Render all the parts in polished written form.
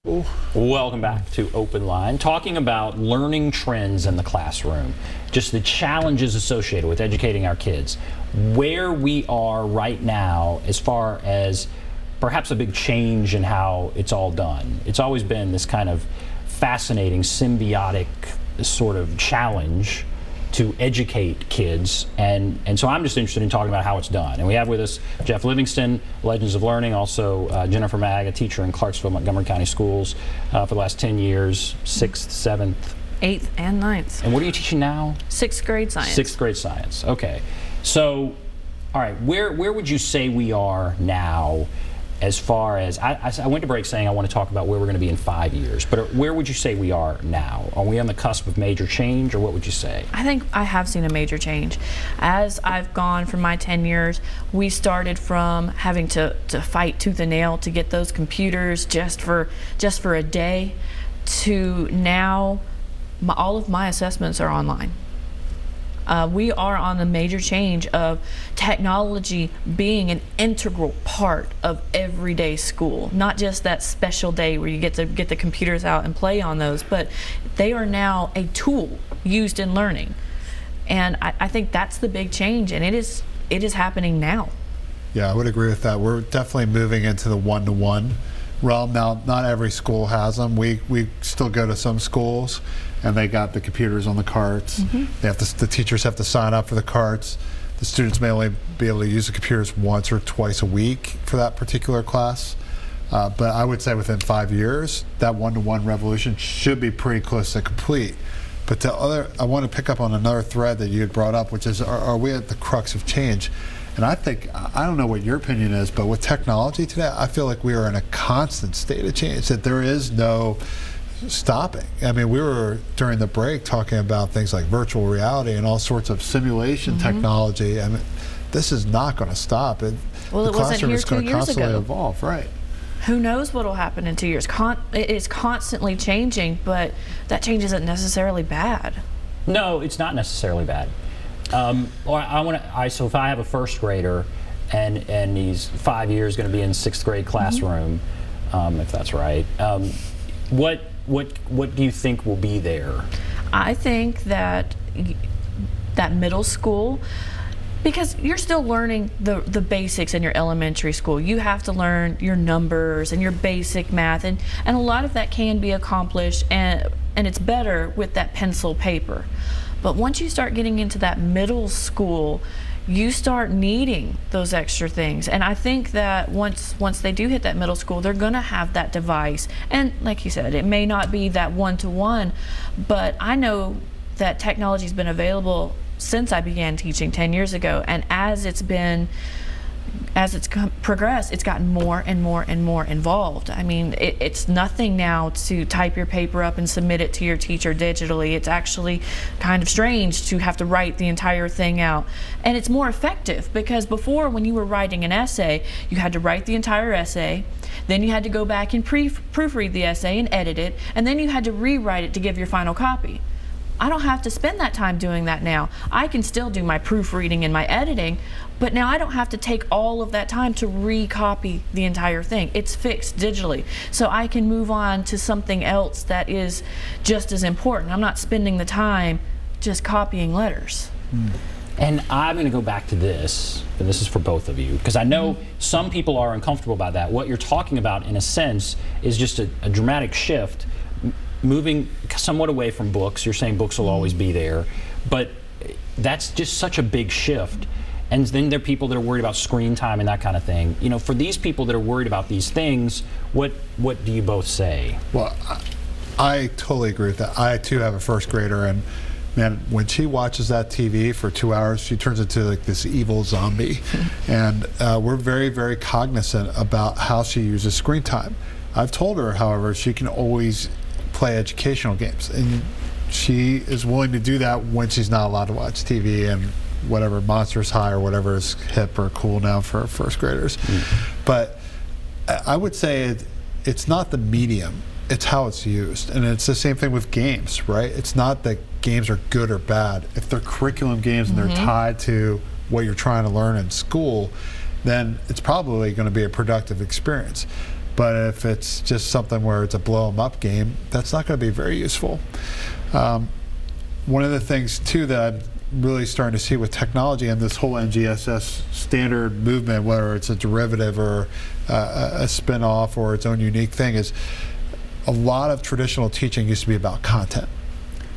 Welcome back to OpenLine, talking about learning trends in the classroom, just the challenges associated with educating our kids, where we are right now as far as perhaps a big change in how it's all done. It's always been this kind of fascinating, symbiotic sort of challenge to educate kids, and so I'm just interested in talking about how it's done. And we have with us Geoff Livingston, Legends of Learning, also Jennifer Maag, a teacher in Clarksville-Montgomery Co schools for the last 10 years, 6th, 7th, 8th, and 9th. And what are you teaching now? 6th grade science. 6th grade science, okay. So, all right, where would you say we are now as far as, I went to break saying I want to talk about where we're going to be in 5 years, but where would you say we are now? Are we on the cusp of major change, or what would you say? I think I have seen a major change. As I've gone from my 10 years, we started from having to fight tooth and nail to get those computers just for a day, to now all of my assessments are online. We are on a major change of technology being an integral part of everyday school, not just that special day where you get to get the computers out and play on those, but they are now a tool used in learning. And I think that's the big change, and it is happening now. Yeah, I would agree with that. We're definitely moving into the one-to-one realm now. Not every school has them. We still go to some schools, and they got the computers on the carts. They have to, the teachers have to sign up for the carts. The students may only be able to use the computers once or twice a week for that particular class. But I would say within 5 years, that one-to-one revolution should be pretty close to complete. But I want to pick up on another thread that you had brought up, which is, are we at the crux of change? And I think, I don't know what your opinion is, but with technology today, I feel like we are in a constant state of change, that there is no stopping. I mean, we were during the break talking about things like virtual reality and all sorts of simulation technology. I mean, this is not going to stop. The classroom is going to constantly evolve, right? Who knows what will happen in 2 years? It is constantly changing, but that change isn't necessarily bad. No, it's not necessarily bad. So if I have a first grader and he's 5 years going to be in 6th grade classroom, if that's right, what do you think will be there? I think that middle school, because you're still learning the basics in your elementary school. You have to learn your numbers and your basic math, and a lot of that can be accomplished, and it's better with that pencil paper. But once you start getting into that middle school, you start needing those extra things. And I think that once they do hit that middle school, they're gonna have that device. And like you said, it may not be that one-to-one, but I know that technology's been available since I began teaching 10 years ago. And as it's progressed, it's gotten more and more and more involved. I mean, it's nothing now to type your paper up and submit it to your teacher digitally. It's actually kind of strange to have to write the entire thing out. And it's more effective, because before, when you were writing an essay, you had to write the entire essay, then you had to go back and proofread the essay and edit it, and then you had to rewrite it to give your final copy. I don't have to spend that time doing that now. I can still do my proofreading and my editing, but now I don't have to take all of that time to recopy the entire thing. It's fixed digitally. So I can move on to something else that is just as important. I'm not spending the time just copying letters. And I'm going to go back to this, and this is for both of you, because I know some people are uncomfortable about that. What you're talking about, in a sense, is just a dramatic shift, moving somewhat away from books. You're saying books will always be there, but that's just such a big shift. And then there are people that are worried about screen time and that kind of thing. You know, for these people that are worried about these things, what do you both say? Well, I totally agree with that. I too have a first grader, and man, when she watches that TV for 2 hours, she turns into like this evil zombie. And we're very, very cognizant about how she uses screen time. I've told her, however, she can always play educational games, and she is willing to do that when she's not allowed to watch TV and whatever, Monsters High or whatever is hip or cool now for first graders. But I would say it's not the medium, it's how it's used. And it's the same thing with games, right? It's not that games are good or bad. If they're curriculum games and they're tied to what you're trying to learn in school, then it's probably going to be a productive experience. But if it's just something where it's a blow 'em up game, that's not going to be very useful. One of the things too that I'm really starting to see with technology and this whole NGSS standard movement, whether it's a derivative or a spin-off or its own unique thing, is a lot of traditional teaching used to be about content.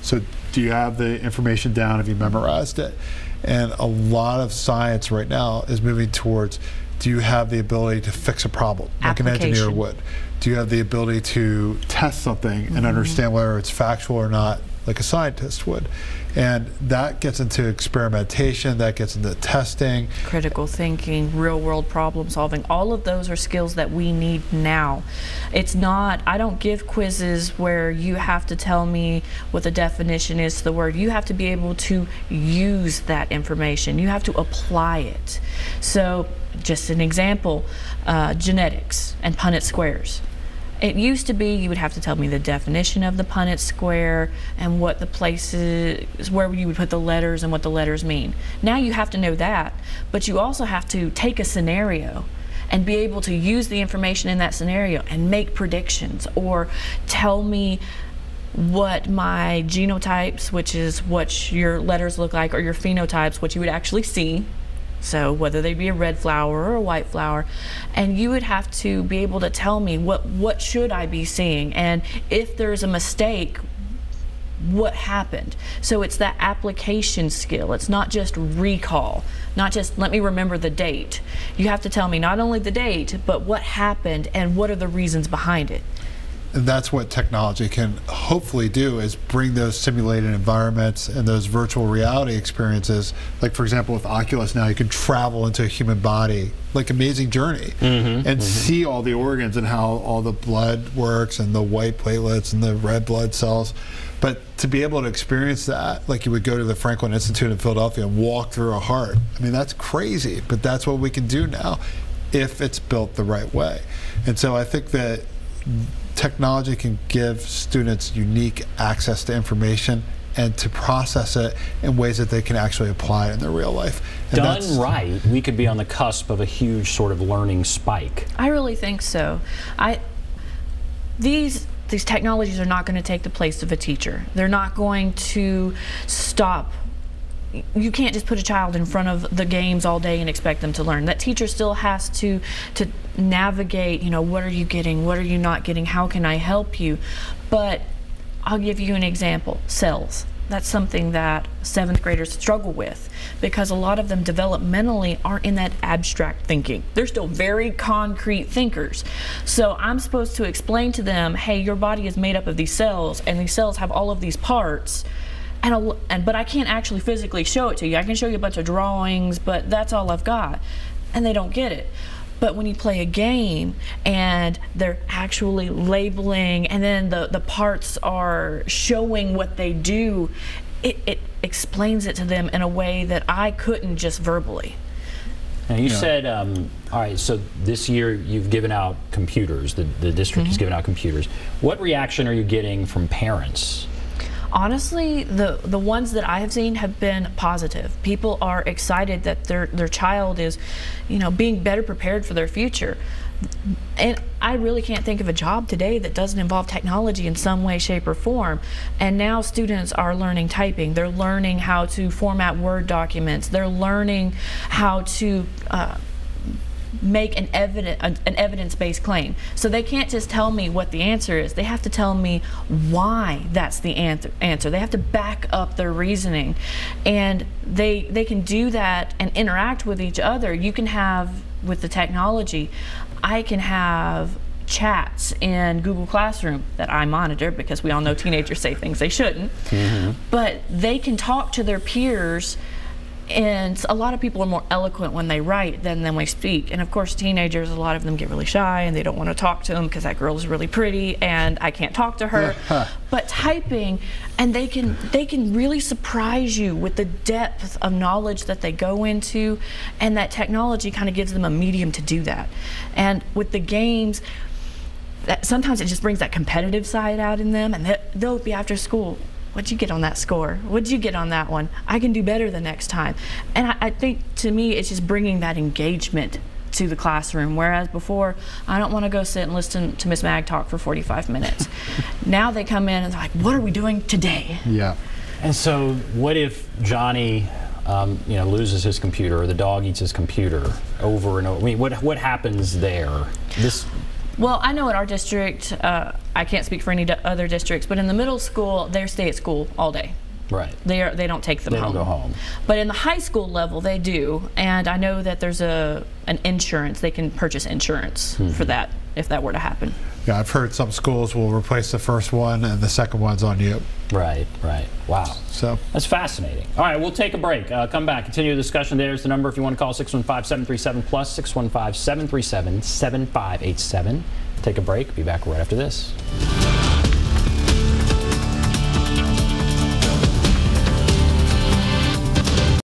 So do you have the information down? Have you memorized it? And a lot of science right now is moving towards, do you have the ability to fix a problem like an engineer would? Do you have the ability to test something and understand whether it's factual or not like a scientist would? And that gets into experimentation, that gets into testing. Critical thinking, real world problem solving, all of those are skills that we need now. It's not, I don't give quizzes where you have to tell me what the definition is to the word. You have to be able to use that information. You have to apply it. So just an example, genetics and Punnett squares. It used to be you would have to tell me the definition of the Punnett square and what the places, where you would put the letters and what the letters mean. Now you have to know that, but you also have to take a scenario and be able to use the information in that scenario and make predictions, or tell me what my genotypes, which is what your letters look like, or your phenotypes, what you would actually see. So whether they be a red flower or a white flower, and you would have to be able to tell me what should I be seeing, and if there's a mistake, what happened. So it's that application skill. It's not just recall, not just let me remember the date. You have to tell me not only the date, but what happened and what are the reasons behind it. And that's what technology can hopefully do, is bring those simulated environments and those virtual reality experiences. Like, for example, with Oculus now, you can travel into a human body, like Amazing Journey, and see all the organs and how all the blood works and the white platelets and the red blood cells. But to be able to experience that, like you would go to the Franklin Institute in Philadelphia and walk through a heart, I mean, that's crazy, but that's what we can do now if it's built the right way. And so I think that technology can give students unique access to information and to process it in ways that they can actually apply it in their real life. And done right, we could be on the cusp of a huge sort of learning spike. I really think so. These technologies are not going to take the place of a teacher. They're not going to stop. You can't just put a child in front of the games all day and expect them to learn. That teacher still has to navigate, you know, what are you getting, what are you not getting, how can I help you? But I'll give you an example, cells. That's something that 7th graders struggle with, because a lot of them developmentally aren't in that abstract thinking. They're still very concrete thinkers. So I'm supposed to explain to them, hey, your body is made up of these cells, and these cells have all of these parts. But I can't actually physically show it to you. I can show you a bunch of drawings, but that's all I've got. And they don't get it. But when you play a game and they're actually labeling, and then the parts are showing what they do, it explains it to them in a way that I couldn't just verbally. Now you said, all right, so this year you've given out computers, the district has given out computers. What reaction are you getting from parents? Honestly, the ones that I have seen have been positive. People are excited that their child is, you know, being better prepared for their future. And I really can't think of a job today that doesn't involve technology in some way, shape, or form. And now students are learning typing. They're learning how to format Word documents. They're learning how to make an evidence-based claim. So they can't just tell me what the answer is. They have to tell me why that's the answer. They have to back up their reasoning. And they can do that and interact with each other. You can have, with the technology, I can have chats in Google Classroom that I monitor, because we all know teenagers say things they shouldn't. But they can talk to their peers. And a lot of people are more eloquent when they write than when they speak. And of course, teenagers, a lot of them get really shy and they don't want to talk to them because that girl is really pretty and I can't talk to her. But typing, and they can really surprise you with the depth of knowledge that they go into, and that technology kind of gives them a medium to do that. And with the games, sometimes it just brings that competitive side out in them, and they'll be after school. What'd you get on that score? What'd you get on that one? I can do better the next time. And I think, to me, it's just bringing that engagement to the classroom, whereas before, I don't want to go sit and listen to Miss Maag talk for 45 minutes. Now they come in and they're like, what are we doing today? Yeah. And so what if Johnny loses his computer, or the dog eats his computer over and over? I mean, what happens there? Well, I know at our district, I can't speak for any other districts, but in the middle school, they stay at school all day. Right. They don't take them home. They don't go home. But in the high school level, they do, and I know that there's an insurance. They can purchase insurance for that if that were to happen. Yeah, I've heard some schools will replace the first one and the second one's on you. Right, right. Wow. So that's fascinating. All right, we'll take a break. Come back, continue the discussion. There's the number if you want to call, 615-737-PLUS, 615-737-7587. Take a break. Be back right after this.